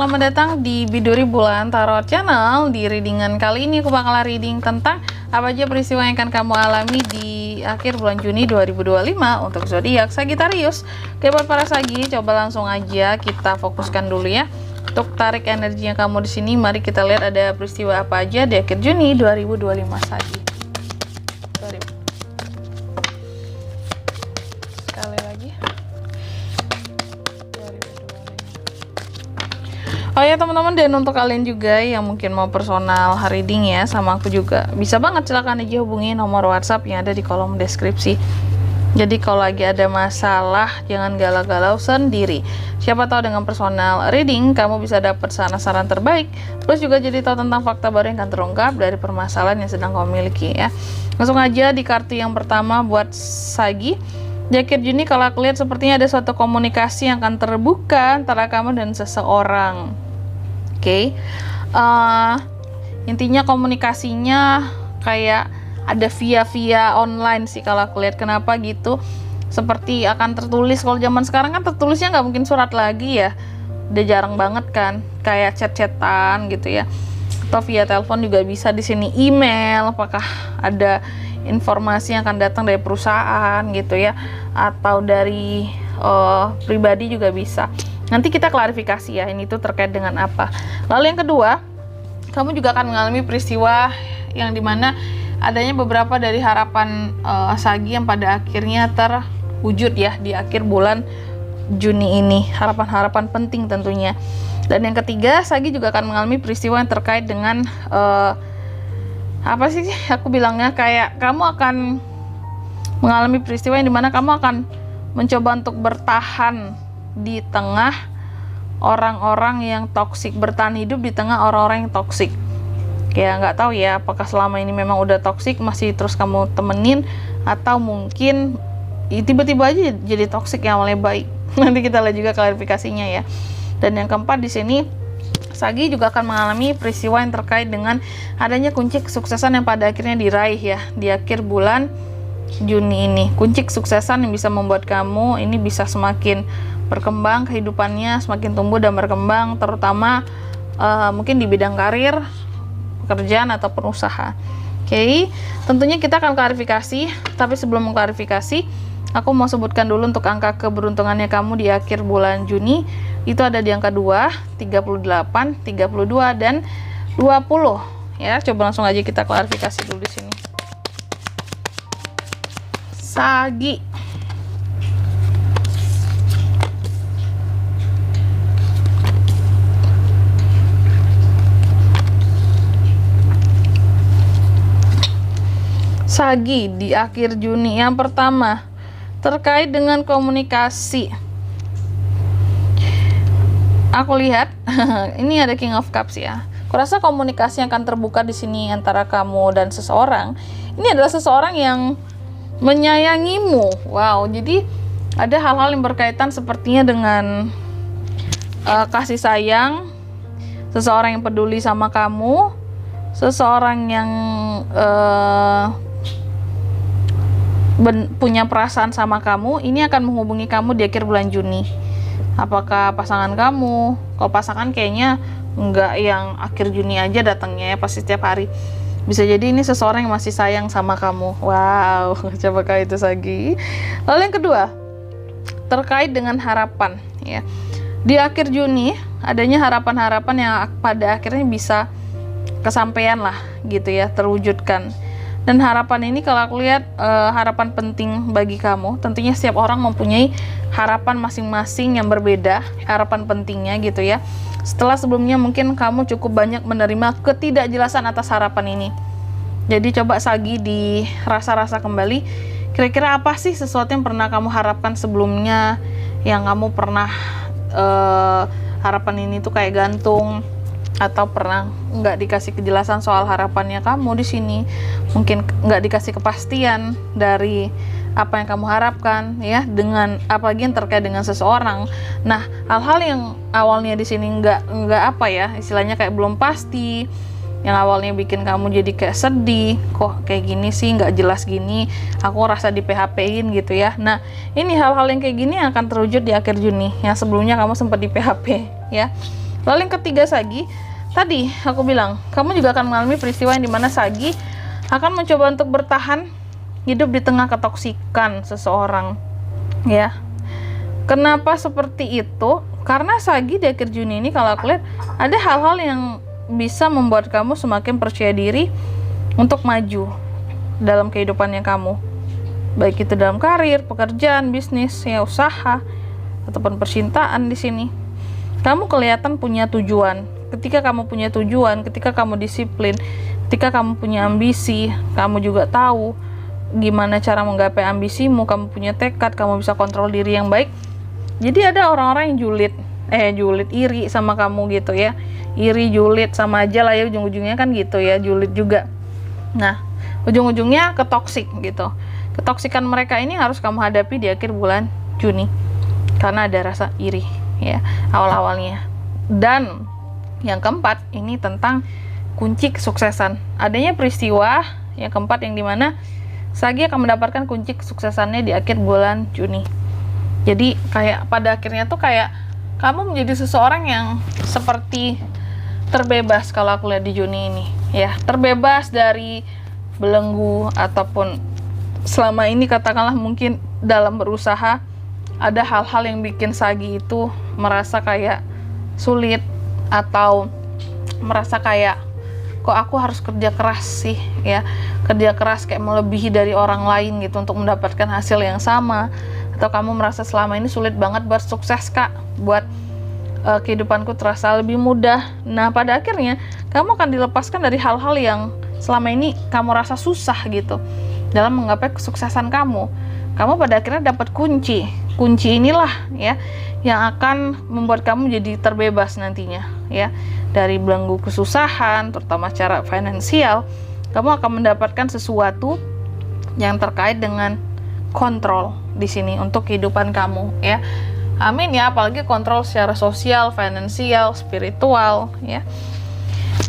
selamat datang di Biduri Bulan Tarot Channel. Di readingan kali ini aku bakal reading tentang apa aja peristiwa yang akan kamu alami di akhir bulan Juni 2025 untuk zodiak Sagittarius. Oke, buat para Sagi, coba langsung aja kita fokuskan dulu ya. Untuk tarik energinya kamu di sini, mari kita lihat ada peristiwa apa aja di akhir Juni 2025 Sagi. Sekali lagi. Oh ya teman-teman, dan untuk kalian juga yang mungkin mau personal reading ya sama aku juga, bisa banget silakan aja hubungi nomor WhatsApp yang ada di kolom deskripsi. Jadi kalau lagi ada masalah jangan galau-galau sendiri. Siapa tahu dengan personal reading kamu bisa dapat saran-saran terbaik, plus juga jadi tahu tentang fakta baru yang akan terungkap dari permasalahan yang sedang kamu miliki ya. Langsung aja di kartu yang pertama buat Sagi. Di akhir Juni kalau aku lihat sepertinya ada suatu komunikasi yang akan terbuka antara kamu dan seseorang. Oke, intinya komunikasinya kayak ada via online sih kalau aku lihat. Kenapa gitu? Seperti akan tertulis. Kalau zaman sekarang kan tertulisnya nggak mungkin surat lagi ya, udah jarang banget kan, kayak chat-chatan gitu ya, atau via telepon juga bisa. Di sini email, apakah ada informasi yang akan datang dari perusahaan gitu ya, atau dari pribadi juga bisa. Nanti kita klarifikasi ya, ini tuh terkait dengan apa. Lalu yang kedua, kamu juga akan mengalami peristiwa yang dimana adanya beberapa dari harapan Sagi yang pada akhirnya terwujud ya di akhir bulan Juni ini. Harapan-harapan penting tentunya. Dan yang ketiga, Sagi juga akan mengalami peristiwa yang terkait dengan apa sih aku bilangnya, kayak kamu akan mengalami peristiwa yang dimana kamu akan mencoba untuk bertahan di tengah orang-orang yang toksik, bertahan hidup di tengah orang-orang yang toksik. Kayak nggak tahu ya apakah selama ini memang udah toksik masih terus kamu temenin, atau mungkin tiba-tiba aja jadi toksik yang awalnya baik. Nanti kita lihat juga klarifikasinya ya. Dan yang keempat di sini, Sagi juga akan mengalami peristiwa yang terkait dengan adanya kunci kesuksesan yang pada akhirnya diraih ya di akhir bulan Juni ini. Kunci kesuksesan yang bisa membuat kamu ini bisa semakin berkembang kehidupannya, semakin tumbuh dan berkembang, terutama mungkin di bidang karir, pekerjaan ataupun usaha. Oke, tentunya kita akan klarifikasi, tapi sebelum mengklarifikasi, aku mau sebutkan dulu untuk angka keberuntungannya kamu di akhir bulan Juni. Itu ada di angka 2, 38, 32 dan 20 ya. Coba langsung aja kita klarifikasi dulu di sini. Sagi, Sagi di akhir Juni, yang pertama terkait dengan komunikasi. Aku lihat ini ada King of Cups ya. Kurasa komunikasi yang akan terbuka di sini antara kamu dan seseorang. Ini adalah seseorang yang menyayangimu. Wow, jadi ada hal-hal yang berkaitan sepertinya dengan kasih sayang, seseorang yang peduli sama kamu, seseorang yang punya perasaan sama kamu. Ini akan menghubungi kamu di akhir bulan Juni. Apakah pasangan kamu? Kalau pasangan kayaknya enggak yang akhir Juni aja datangnya ya, pasti setiap hari. Bisa jadi ini seseorang yang masih sayang sama kamu. Wow, coba itu Sagi. Lalu yang kedua, terkait dengan harapan ya. Di akhir Juni adanya harapan-harapan yang pada akhirnya bisa kesampaian lah gitu ya, terwujudkan. Dan harapan ini kalau aku lihat harapan penting bagi kamu. Tentunya setiap orang mempunyai harapan masing-masing yang berbeda, harapan pentingnya gitu ya. Setelah sebelumnya mungkin kamu cukup banyak menerima ketidakjelasan atas harapan ini. Jadi coba Sagi dirasa-rasa kembali, kira-kira apa sih sesuatu yang pernah kamu harapkan sebelumnya, yang kamu pernah harapan ini tuh kayak gantung, atau pernah nggak dikasih kejelasan soal harapannya kamu di sini. Mungkin nggak dikasih kepastian dari apa yang kamu harapkan ya, dengan apalagi yang terkait dengan seseorang. Nah, hal-hal yang awalnya di sini nggak apa ya, istilahnya kayak belum pasti, yang awalnya bikin kamu jadi kayak sedih, kok kayak gini sih, nggak jelas gini, aku rasa di PHP-in gitu ya. Nah, ini hal-hal yang kayak gini akan terwujud di akhir Juni, yang sebelumnya kamu sempat di PHP ya. Lalu yang ketiga Sagi, tadi aku bilang kamu juga akan mengalami peristiwa yang dimana Sagi akan mencoba untuk bertahan hidup di tengah ketoksikan seseorang, ya. Kenapa seperti itu? Karena Sagi di akhir Juni ini kalau aku lihat ada hal-hal yang bisa membuat kamu semakin percaya diri untuk maju dalam kehidupannya kamu, baik itu dalam karir, pekerjaan, bisnis, ya usaha, ataupun percintaan. Di sini kamu kelihatan punya tujuan. Ketika kamu punya tujuan, ketika kamu disiplin, ketika kamu punya ambisi, kamu juga tahu gimana cara menggapai ambisimu, kamu punya tekad, kamu bisa kontrol diri yang baik. Jadi ada orang-orang yang iri sama kamu gitu ya. Iri, julid, sama aja lah ya, ujung-ujungnya kan gitu ya, julid juga. Nah, ujung-ujungnya ketoksik gitu. Ketoksikan mereka ini harus kamu hadapi di akhir bulan Juni. Karena ada rasa iri ya, awal-awalnya. Dan yang keempat, ini tentang kunci kesuksesan. Adanya peristiwa yang keempat yang dimana Sagi akan mendapatkan kunci kesuksesannya di akhir bulan Juni. Jadi kayak pada akhirnya tuh kayak kamu menjadi seseorang yang seperti terbebas kalau aku lihat di Juni ini ya, terbebas dari belenggu ataupun selama ini katakanlah mungkin dalam berusaha ada hal-hal yang bikin Sagi itu merasa kayak sulit atau merasa kayak kok aku harus kerja keras sih ya, kerja keras kayak melebihi dari orang lain gitu untuk mendapatkan hasil yang sama, atau kamu merasa selama ini sulit banget buat sukses Kak, buat kehidupanku terasa lebih mudah. Nah pada akhirnya kamu akan dilepaskan dari hal-hal yang selama ini kamu rasa susah gitu dalam menggapai kesuksesan kamu. Kamu pada akhirnya dapat kunci inilah ya yang akan membuat kamu jadi terbebas nantinya ya dari belenggu kesusahan, terutama secara finansial. Kamu akan mendapatkan sesuatu yang terkait dengan kontrol di sini untuk kehidupan kamu ya. Amin ya, apalagi kontrol secara sosial, finansial, spiritual ya.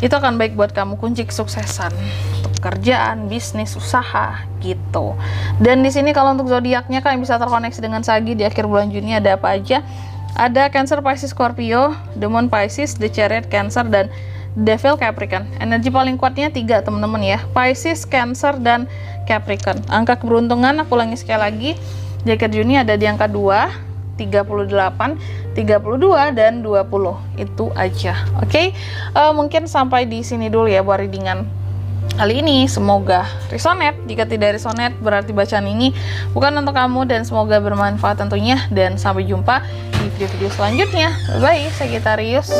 Itu akan baik buat kamu, kunci kesuksesan untuk pekerjaan, bisnis, usaha gitu. Dan di sini kalau untuk zodiaknya kalian bisa terkoneksi dengan Sagi di akhir bulan Juni ada apa aja? Ada Cancer, Pisces, Scorpio, The Moon Pisces, The Chariot Cancer, dan Devil Capricorn. Energi paling kuatnya 3 teman-teman ya, Pisces, Cancer, dan Capricorn. Angka keberuntungan aku ulangi sekali lagi, di akhir Juni ada di angka 2, 38, 32, dan 20. Itu aja. Oke? Mungkin sampai di sini dulu ya buat readingan kali ini. Semoga resonate. Jika tidak resonate berarti bacaan ini bukan untuk kamu, dan semoga bermanfaat tentunya. Dan sampai jumpa di video-video selanjutnya. Bye, Sagittarius.